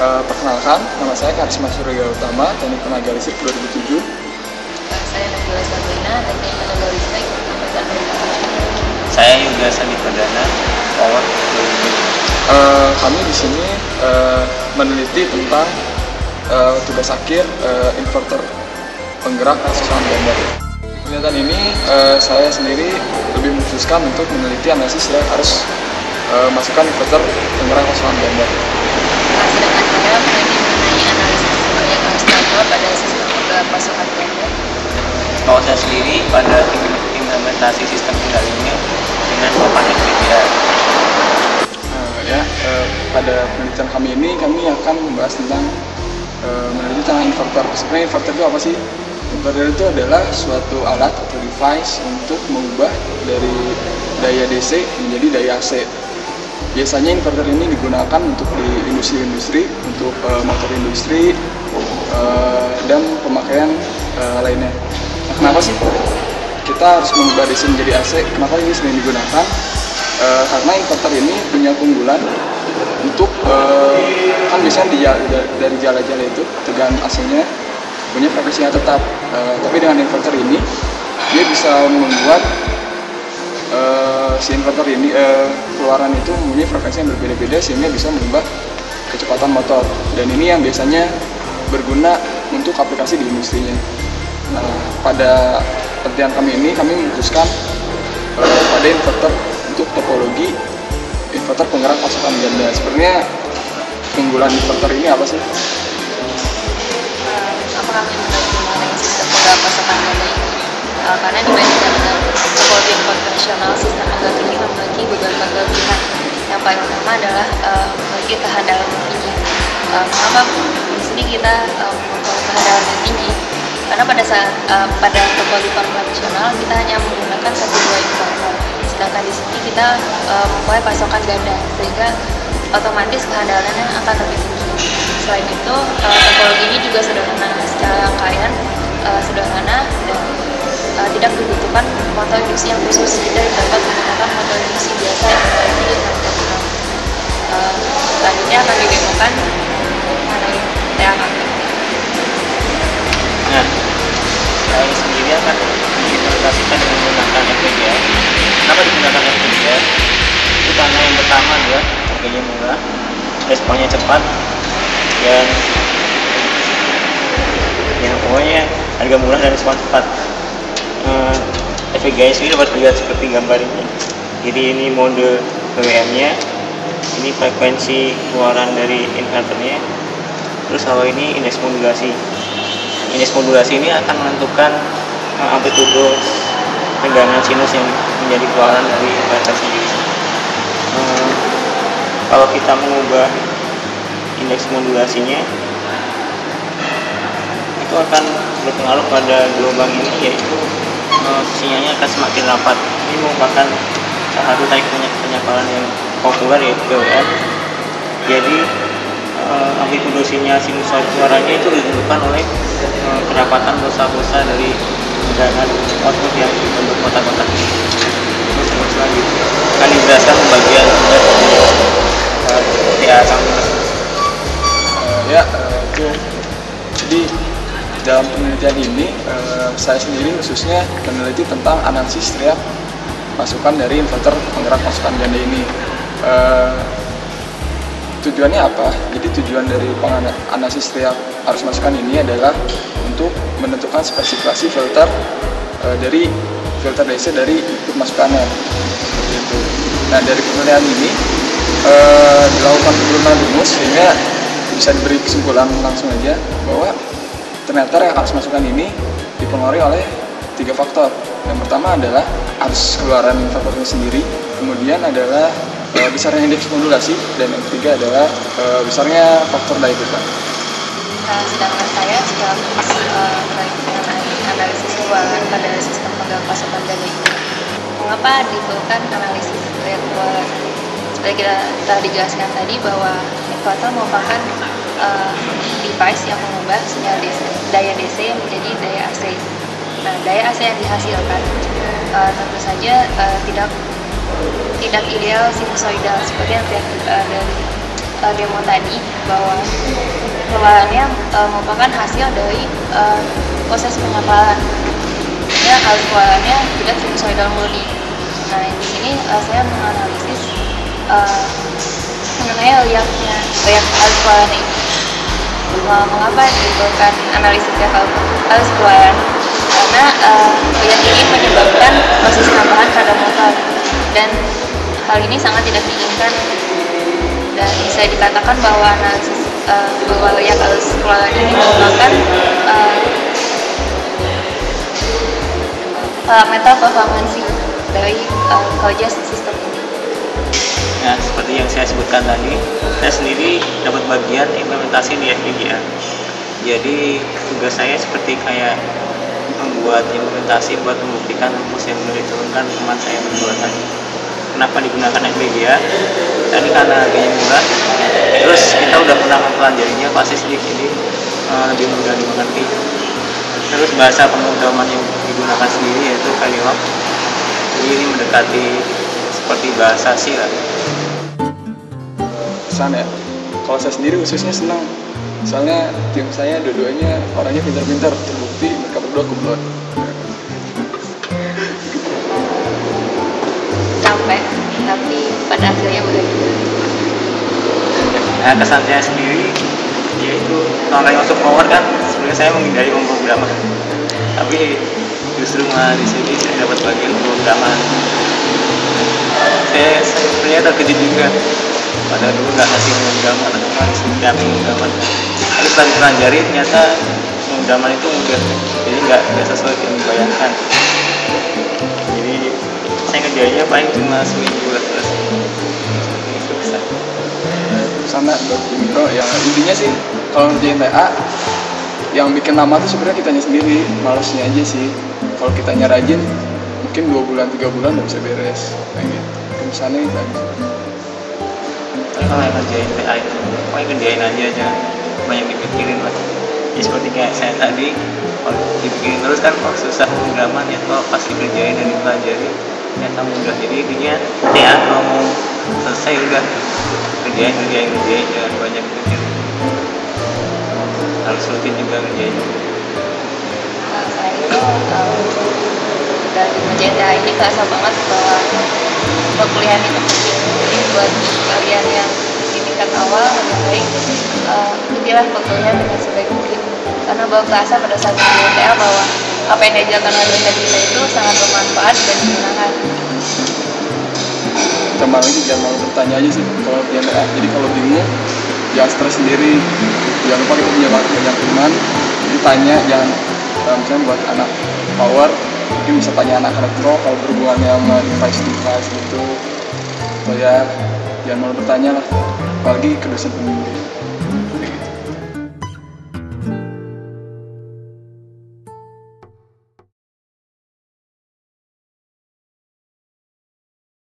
Perkenalkan, nama saya Karisma Surya Utama, Teknik Tenaga Listrik 2007. Saya Nabila Sabrina, Teknik Tenaga Listrik angkatan 2007. Saya Yoga Sandi Perdana, Power 2007. Kami di sini meneliti tentang tugas akhir inverter penggerak pasokan ganda. Penelitian ini saya sendiri lebih memutuskan untuk meneliti analisis ya harus masukkan inverter penggerak pasokan ganda. Sedangkan saya mengenai analisis proyek standar pada sistem penggerak pasokan ganda. Kalau saya sendiri pada implementasi sistem kendalinya dengan papan NVIDIA. Pada penelitian kami ini kami akan membahas tentang meneliti tentang inverter. Sebenarnya inverter itu apa sih? Inverter itu adalah suatu alat atau device untuk mengubah dari daya DC menjadi daya AC. Biasanya inverter ini digunakan untuk di industri-industri, untuk motor industri dan pemakaian lainnya. Nah, kenapa sih kita harus mengubah DC menjadi AC? Kenapa ini sering digunakan? Karena inverter ini punya keunggulan untuk kan biasanya dari jala-jala itu tegangan AC-nya punya frekuensi yang tetap, tapi dengan inverter ini dia bisa membuat si inverter ini keluaran itu mempunyai frekuensi yang berbeda-beda sehingga bisa mengubah kecepatan motor, dan ini yang biasanya berguna untuk aplikasi di industrinya. Nah, pada penelitian kami ini kami memutuskan pada inverter untuk topologi inverter penggerak pasokan ganda. Sebenarnya keunggulan inverter ini apa sih? Apakah mengenai sistem penggerak pasokan ganda ini? Karena dibandingkan dengan topologi konvensional, sistem penggerak ini memiliki beberapa kelebihan. Yang paling utama adalah memiliki tahan dalam yang tinggi. Kenapa di sini kita memiliki tahan dalam yang tinggi? Karena pada topologi konvensional kita hanya menggunakan satu dua inverter, sedangkan di sini kita mempunyai pasokan ganda sehingga otomatis kehandalannya akan lebih tinggi. Selain itu, topologi ini juga sederhana secara rangkaian, sederhana dan tidak dibutuhkan motor induksi yang khusus. Kita dapat menggunakan motor induksi biasa yang memiliki dengan selanjutnya akan didemokan mengenai TAK. Nah, saya sendiri akan mengimplementasikan dengan menggunakan NVIDIA. Kenapa digunakan NVIDIA? Itu karena yang pertama adalah harganya murah, responnya cepat, dan ya pokoknya harga murah dan respon cepat. NVIDIA sendiri dapat dilihat seperti gambar ini. Jadi ini mode PWM-nya, ini frekuensi keluaran dari inverternya, terus kalau ini indeks modulasi. Indeks modulasi ini akan menentukan amplitudo tegangan sinus yang menjadi keluaran dari inverter sendiri. Kalau kita mengubah indeks modulasinya, itu akan berpengaruh pada gelombang ini, yaitu sinyalnya akan semakin rapat. Ini merupakan salah satu teknik penyapalan yang populer, yaitu PWM. Jadi amplitudo sinyal sinusoid suaranya itu ditentukan oleh kerapatan bosa-bosa dari tegangan output yang dibentuk kotak-kotak ini. Terus selanjutnya akan dijelaskan pembagian itu. Jadi dalam penelitian ini saya sendiri khususnya meneliti tentang analisis setiap masukan dari inverter penggerak pasokan ganda ini. Tujuannya apa? Jadi tujuan dari analisis setiap arus masukan ini adalah untuk menentukan spesifikasi filter dari filter DC dari input masukannya. Seperti itu. Nah, dari penelitian ini dilakukan penurunan rumus sehingga bisa diberi kesimpulan langsung aja bahwa ternyata arus masukan ini dipengaruhi oleh 3 faktor. Yang pertama adalah arus keluaran inverternya sendiri, kemudian adalah besarnya indeks modulasi, dan yang ketiga adalah besarnya faktor daya beban. Sedangkan saya secara mengenai analisis keluaran pada sistem penggerak pasokan ganda ini. Mengapa diperlukan analisis daya keluaran? Seperti kita telah dijelaskan tadi bahwa inverter merupakan device yang mengubah sinyal DC, daya DC menjadi daya AC. Nah, daya AC yang dihasilkan tentu saja tidak ideal sinusoidal seperti yang dari demo tadi bahwa pengelolaan merupakan hasil dari proses penyampaian. Ya, alur pengelolaan tidak sinusoidal murni. Nah, di sini saya menganalisis mengenai lihat alur pengelolaan ini. Mengapa dibutuhkan analisis alur pengelolaan? Karena lihat ini menyebabkan proses penambahan kadar motor, dan hal ini sangat tidak diinginkan, dan bisa dikatakan bahwa analisis bahwa lihat alur pengelolaan ini merupakan parameter performansi dari kerja sistem ini. Nah, seperti yang saya sebutkan tadi, saya sendiri dapat bagian implementasi di FPGA. Jadi tugas saya seperti kayak membuat implementasi buat membuktikan rumus yang sudah diturunkan teman saya berdua tadi. Kenapa digunakan FPGA? Tadi karena harganya murah, terus kita udah pernah mempelajarinya pasti sedikit, jadi lebih mudah dimengerti. Terus bahasa pemrograman yang digunakan sendiri yaitu Verilog. Jadi ini mendekati seperti bahasa C lah. Kesan ya, kalau saya sendiri khususnya senang, soalnya tim saya dua-duanya orangnya pintar-pintar, terbukti mereka berdua kumlot. Capek, tapi pada akhirnya bahagia. Nah, kesan saya sendiri yaitu kalau kayak masuk power kan sebenarnya saya menghindari pemrograman, tapi justru malah di sini saya dapat bagian pemrograman. Saya sebenarnya terkejut juga, pada dulu nggak ngasih pemrograman atau cuma disuruh pemrograman, tapi setelah dipelajari ternyata pemrograman itu mudah, jadi nggak sesuai yang dibayangkan. Jadi saya ngerjainnya paling cuma seminggu lah selesai. Itu bisa. Sama Dr. Miro, yang intinya sih kalau ngerjain TA yang bikin lama tuh sebenarnya kitanya sendiri, malesnya aja sih. Kalau kitanya rajin mungkin 2 bulan 3 bulan udah bisa beres kayak gitu. Misalnya itu aja. Kalau yang ngerjain TA itu pokoknya kerjain aja, jangan banyak dipikirin lah. Ya seperti kayak saya tadi, kalau dipikirin terus kan kok susah pemrograman ya, kalau pasti kerjain dan dipelajari ternyata mudah. Jadi intinya TA kalau mau selesai udah kerjain, jangan banyak mikir, harus rutin juga kerjain. Saya itu dari ngerjain TA ini kerasa banget bahwa perkuliahan itu penting. Jadi buat kalian yang di tingkat awal lebih baik ikutilah perkuliahan dengan sebaik mungkin, karena baru kerasa pada saat ngerjain TA bahwa apa yang diajarkan oleh dosen kita itu sangat bermanfaat dan menyenangkan. Sama lagi jangan malu bertanya aja sih kalau dia TA. Jadi kalau bingung jangan stres sendiri, jangan lupa kita punya banyak teman, jadi tanya, jangan misalnya buat anak power mungkin bisa tanya anak elektro kalau berhubungannya sama device gitu. So ya jangan malu bertanya lah, apalagi ke dosen pembimbing.